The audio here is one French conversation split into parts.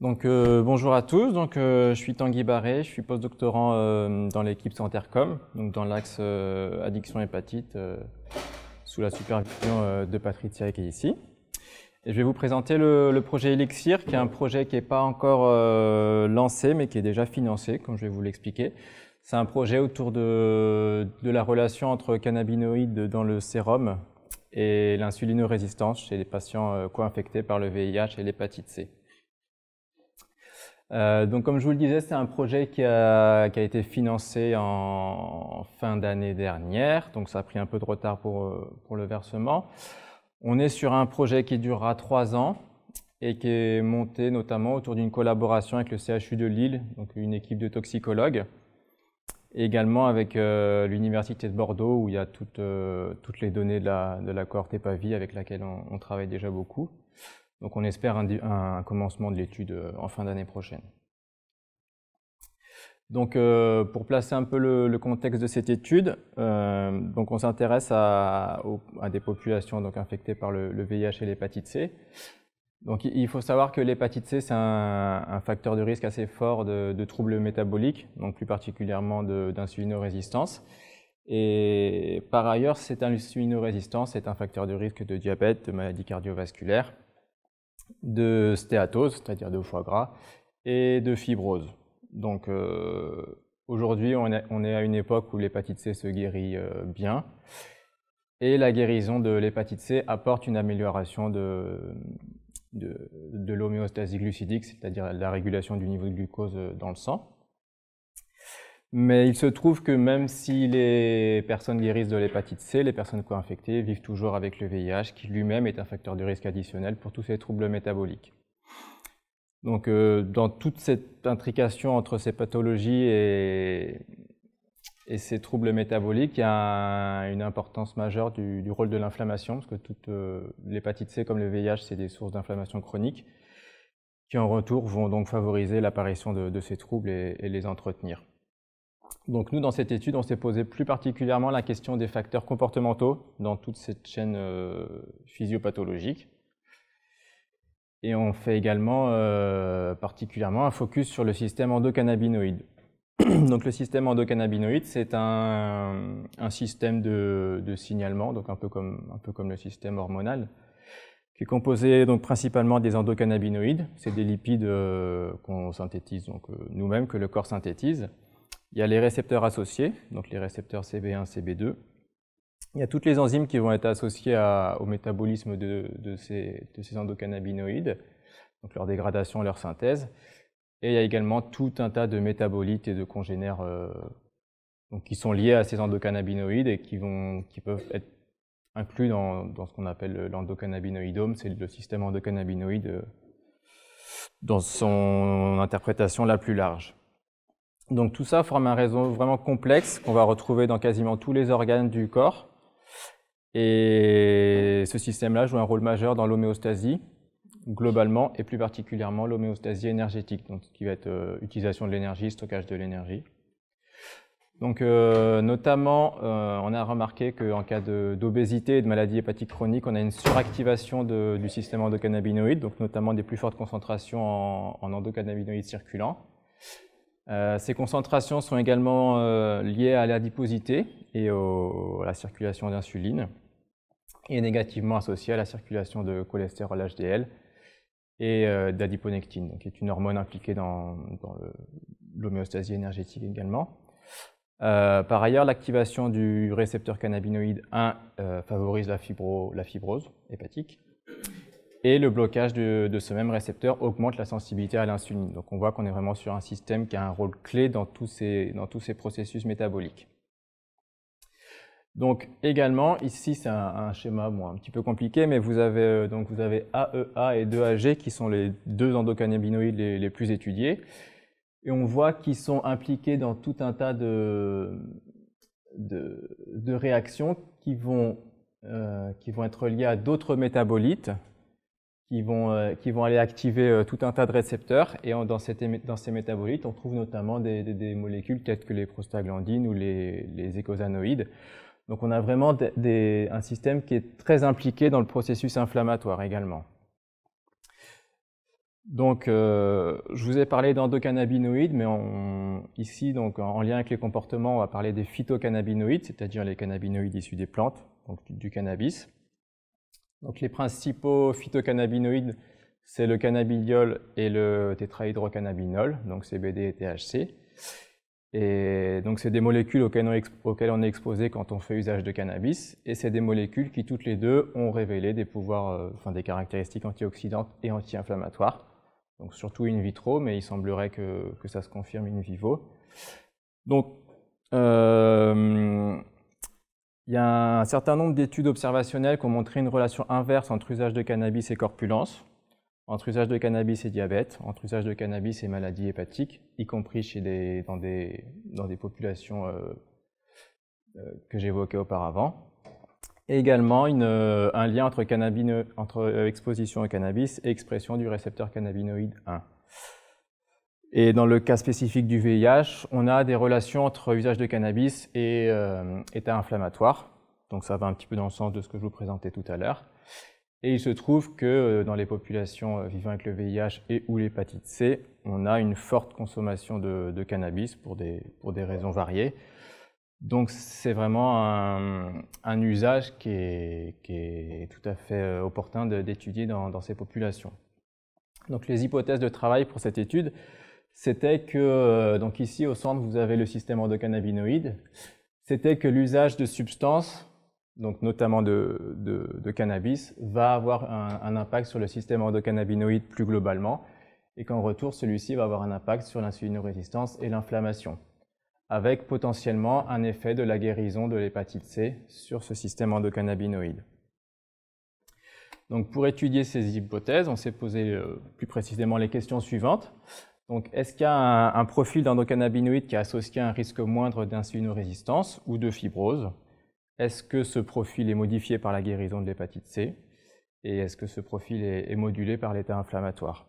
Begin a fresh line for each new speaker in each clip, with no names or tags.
Bonjour à tous, je suis Tanguy Barré, je suis postdoctorant dans l'équipe Santercom, donc dans l'axe addiction hépatite, sous la supervision de Patricia qui est ici. Et je vais vous présenter le projet Elixir, qui est un projet qui n'est pas encore lancé, mais qui est déjà financé, comme je vais vous l'expliquer. C'est un projet autour de la relation entre cannabinoïdes dans le sérum et l'insulinorésistance chez les patients co-infectés par le VIH et l'hépatite C. Comme je vous le disais, c'est un projet qui a été financé en fin d'année dernière, donc ça a pris un peu de retard pour le versement. On est sur un projet qui durera 3 ans et qui est monté notamment autour d'une collaboration avec le CHU de Lille, donc une équipe de toxicologues, et également avec l'Université de Bordeaux où il y a toutes les données de la cohorte EPAVI avec laquelle on travaille déjà beaucoup. Donc on espère un commencement de l'étude en fin d'année prochaine. Pour placer un peu le contexte de cette étude, on s'intéresse à des populations infectées par le VIH et l'hépatite C. Donc il faut savoir que l'hépatite C, c'est un facteur de risque assez fort de troubles métaboliques, donc plus particulièrement d'insulinorésistance. Et par ailleurs, cette insulinorésistance est un facteur de risque de diabète, de maladies cardiovasculaires, de stéatose, c'est-à-dire de foie gras, et de fibrose. Donc aujourd'hui, on est à une époque où l'hépatite C se guérit bien, et la guérison de l'hépatite C apporte une amélioration de l'homéostasie glucidique, c'est-à-dire la régulation du niveau de glucose dans le sang. Mais il se trouve que même si les personnes guérissent de l'hépatite C, les personnes co-infectées vivent toujours avec le VIH, qui lui-même est un facteur de risque additionnel pour tous ces troubles métaboliques. Donc, dans toute cette intrication entre ces pathologies et ces troubles métaboliques, il y a une importance majeure du rôle de l'inflammation, parce que toute l'hépatite C comme le VIH, c'est des sources d'inflammation chronique, qui en retour vont donc favoriser l'apparition de ces troubles et les entretenir. Donc nous, dans cette étude, on s'est posé plus particulièrement la question des facteurs comportementaux dans toute cette chaîne physiopathologique. Et on fait également particulièrement un focus sur le système endocannabinoïde. Donc le système endocannabinoïde, c'est un système de signalement, donc un peu comme le système hormonal, qui est composé donc principalement des endocannabinoïdes. C'est des lipides qu'on synthétise nous-mêmes, que le corps synthétise. Il y a les récepteurs associés, donc les récepteurs CB1, CB2. Il y a toutes les enzymes qui vont être associées au métabolisme de ces endocannabinoïdes, donc leur dégradation, leur synthèse. Et il y a également tout un tas de métabolites et de congénères qui sont liés à ces endocannabinoïdes et qui peuvent être inclus dans ce qu'on appelle l'endocannabinoïdome, c'est le système endocannabinoïde dans son interprétation la plus large. Donc tout ça forme un réseau vraiment complexe qu'on va retrouver dans quasiment tous les organes du corps. Et ce système-là joue un rôle majeur dans l'homéostasie, globalement, et plus particulièrement l'homéostasie énergétique, donc ce qui va être utilisation de l'énergie, stockage de l'énergie. Donc notamment, on a remarqué qu'en cas d'obésité et de maladie hépatique chronique, on a une suractivation du système endocannabinoïde, donc notamment des plus fortes concentrations en endocannabinoïdes circulants. Ces concentrations sont également liées à l'adiposité et à la circulation d'insuline, et négativement associées à la circulation de cholestérol HDL et d'adiponectine, donc qui est une hormone impliquée dans l'homéostasie énergétique également. Par ailleurs, l'activation du récepteur cannabinoïde 1 favorise la fibrose hépatique. Et le blocage de ce même récepteur augmente la sensibilité à l'insuline. Donc on voit qu'on est vraiment sur un système qui a un rôle clé dans tous ces processus métaboliques. Donc également, ici c'est un schéma un petit peu compliqué, mais vous avez AEA et 2AG qui sont les deux endocannabinoïdes les plus étudiés. Et on voit qu'ils sont impliqués dans tout un tas de réactions qui vont être liées à d'autres métabolites, qui vont aller activer tout un tas de récepteurs. Et dans ces métabolites, on trouve notamment des molécules telles que les prostaglandines ou les eicosanoïdes. Donc on a vraiment un système qui est très impliqué dans le processus inflammatoire également. Donc, je vous ai parlé d'endocannabinoïdes, mais ici, donc, en lien avec les comportements, on va parler des phytocannabinoïdes, c'est-à-dire les cannabinoïdes issus des plantes, donc du cannabis. Donc, les principaux phytocannabinoïdes, c'est le cannabidiol et le tétrahydrocannabinol, donc CBD et THC. Et donc, c'est des molécules auxquelles on est exposé quand on fait usage de cannabis, et c'est des molécules qui, toutes les deux, ont révélé des pouvoirs, des caractéristiques antioxydantes et anti-inflammatoires. Donc, surtout in vitro, mais il semblerait que ça se confirme in vivo. Donc, il y a un certain nombre d'études observationnelles qui ont montré une relation inverse entre usage de cannabis et corpulence, entre usage de cannabis et diabète, entre usage de cannabis et maladies hépatiques, y compris dans des populations que j'évoquais auparavant. Et également un lien entre exposition au cannabis et expression du récepteur cannabinoïde 1. Et dans le cas spécifique du VIH, on a des relations entre usage de cannabis et état inflammatoire. Donc ça va un petit peu dans le sens de ce que je vous présentais tout à l'heure. Et il se trouve que dans les populations vivant avec le VIH et ou l'hépatite C, on a une forte consommation de cannabis pour des raisons variées. Donc c'est vraiment un usage qui est tout à fait opportun d'étudier dans ces populations. Donc les hypothèses de travail pour cette étude, c'était que, donc ici au centre vous avez le système endocannabinoïde, c'était que l'usage de substances, donc notamment de cannabis, va avoir un impact sur le système endocannabinoïde plus globalement, et qu'en retour celui-ci va avoir un impact sur l'insulinorésistance et l'inflammation, avec potentiellement un effet de la guérison de l'hépatite C sur ce système endocannabinoïde. Donc pour étudier ces hypothèses, on s'est posé plus précisément les questions suivantes. Donc est-ce qu'il y a un profil d'endocannabinoïde qui est associé à un risque moindre d'insulinorésistance ou de fibrose? Est-ce que ce profil est modifié par la guérison de l'hépatite C? Et est-ce que ce profil est modulé par l'état inflammatoire?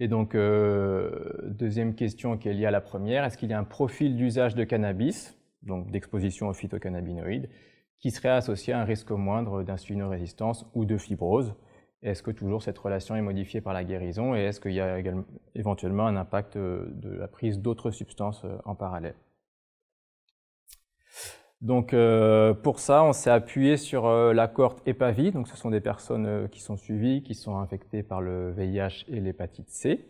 Et donc, deuxième question qui est liée à la première, est-ce qu'il y a un profil d'usage de cannabis, donc d'exposition aux phytocannabinoïdes, qui serait associé à un risque moindre d'insulinorésistance ou de fibrose? Est-ce que toujours cette relation est modifiée par la guérison et est-ce qu'il y a éventuellement un impact de la prise d'autres substances en parallèle? Donc pour ça, on s'est appuyé sur la cohorte EPAVI, donc ce sont des personnes qui sont suivies, qui sont infectées par le VIH et l'hépatite C.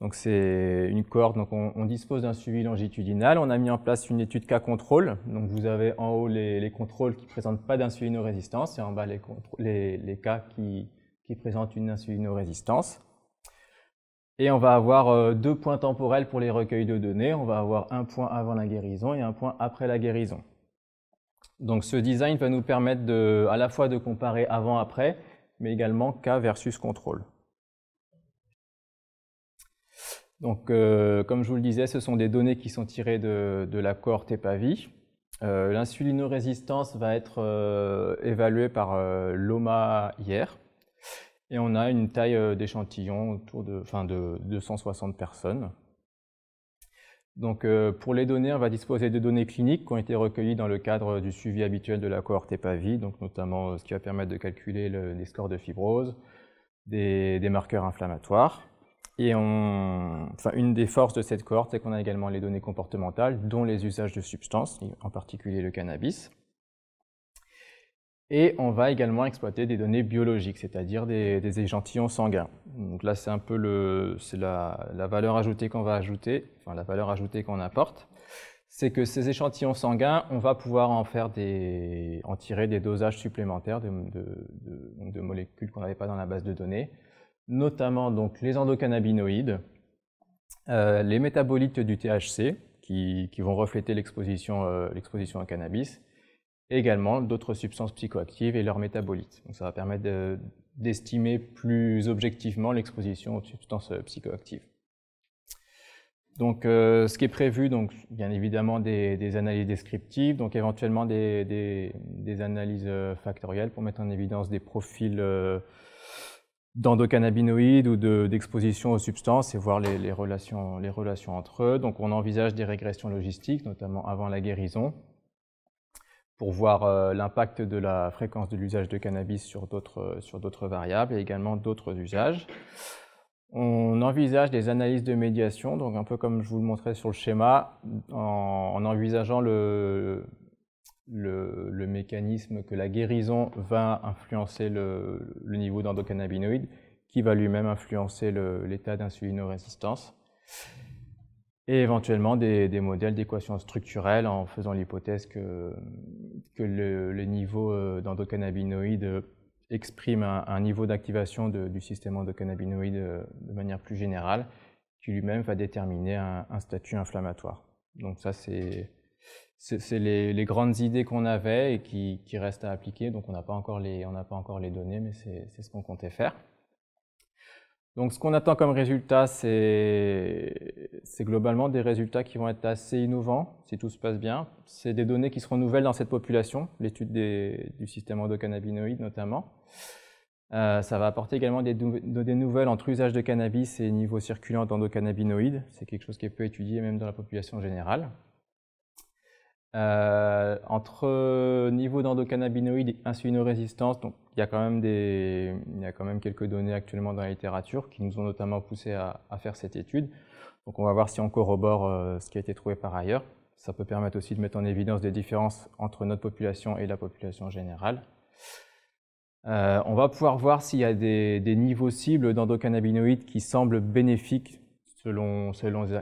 Donc c'est une cohorte, donc on dispose d'un suivi longitudinal. On a mis en place une étude cas contrôle. Donc vous avez en haut les contrôles qui ne présentent pas d'insulinorésistance et en bas les cas qui présentent une insulinorésistance. Et on va avoir deux points temporels pour les recueils de données. On va avoir un point avant la guérison et un point après la guérison. Donc ce design va nous permettre à la fois de comparer avant-après, mais également cas versus contrôle. Donc comme je vous le disais, ce sont des données qui sont tirées de la cohorte EPAVI. L'insulinorésistance va être évaluée par l'OMA-IR. Et on a une taille d'échantillon autour de 260 personnes. Donc pour les données, on va disposer de données cliniques qui ont été recueillies dans le cadre du suivi habituel de la cohorte EPAVI, donc notamment ce qui va permettre de calculer les scores de fibrose, des marqueurs inflammatoires. Et une des forces de cette cohorte, c'est qu'on a également les données comportementales, dont les usages de substances, en particulier le cannabis. Et on va également exploiter des données biologiques, c'est-à-dire des échantillons sanguins. Donc là, c'est un peu la valeur ajoutée qu'on va ajouter, la valeur ajoutée qu'on apporte, c'est que ces échantillons sanguins, on va pouvoir en tirer des dosages supplémentaires de molécules qu'on n'avait pas dans la base de données, notamment donc les endocannabinoïdes, les métabolites du THC, qui vont refléter l'exposition au cannabis, et également d'autres substances psychoactives et leurs métabolites. Donc ça va permettre d'estimer plus objectivement l'exposition aux substances psychoactives. Donc ce qui est prévu, donc bien évidemment des analyses descriptives, donc éventuellement des analyses factorielles pour mettre en évidence des profils d'endocannabinoïdes ou d'exposition aux substances et voir les relations entre eux. Donc on envisage des régressions logistiques, notamment avant la guérison, pour voir l'impact de la fréquence de l'usage de cannabis sur d'autres variables et également d'autres usages. On envisage des analyses de médiation, donc un peu comme je vous le montrais sur le schéma, en envisageant le mécanisme que la guérison va influencer le niveau d'endocannabinoïdes, qui va lui-même influencer l'état d'insulinorésistance, et éventuellement des modèles d'équations structurelles en faisant l'hypothèse que le niveau d'endocannabinoïdes exprime un niveau d'activation du système endocannabinoïde de manière plus générale, qui lui-même va déterminer un statut inflammatoire. Donc ça, c'est les grandes idées qu'on avait et qui restent à appliquer. Donc on n'a pas encore les données, mais c'est ce qu'on comptait faire. Donc ce qu'on attend comme résultat, c'est globalement des résultats qui vont être assez innovants, si tout se passe bien. C'est des données qui seront nouvelles dans cette population, l'étude du système endocannabinoïde notamment. Ça va apporter également des nouvelles entre usage de cannabis et niveau circulant d'endocannabinoïdes. C'est quelque chose qui est peu étudié même dans la population générale. Entre niveau d'endocannabinoïdes et insulinorésistance, donc il y a quand même quelques données actuellement dans la littérature qui nous ont notamment poussé à faire cette étude. Donc on va voir si on corrobore ce qui a été trouvé par ailleurs. Ça peut permettre aussi de mettre en évidence des différences entre notre population et la population générale. On va pouvoir voir s'il y a des niveaux cibles d'endocannabinoïdes qui semblent bénéfiques selon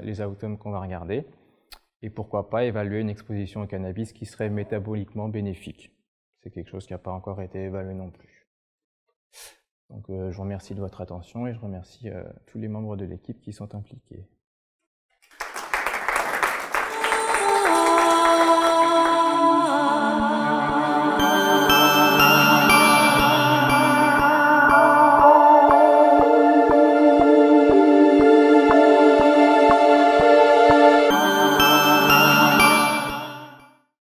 les outcomes qu'on va regarder. Et pourquoi pas évaluer une exposition au cannabis qui serait métaboliquement bénéfique. C'est quelque chose qui n'a pas encore été évalué non plus. Donc je vous remercie de votre attention et je remercie tous les membres de l'équipe qui sont impliqués.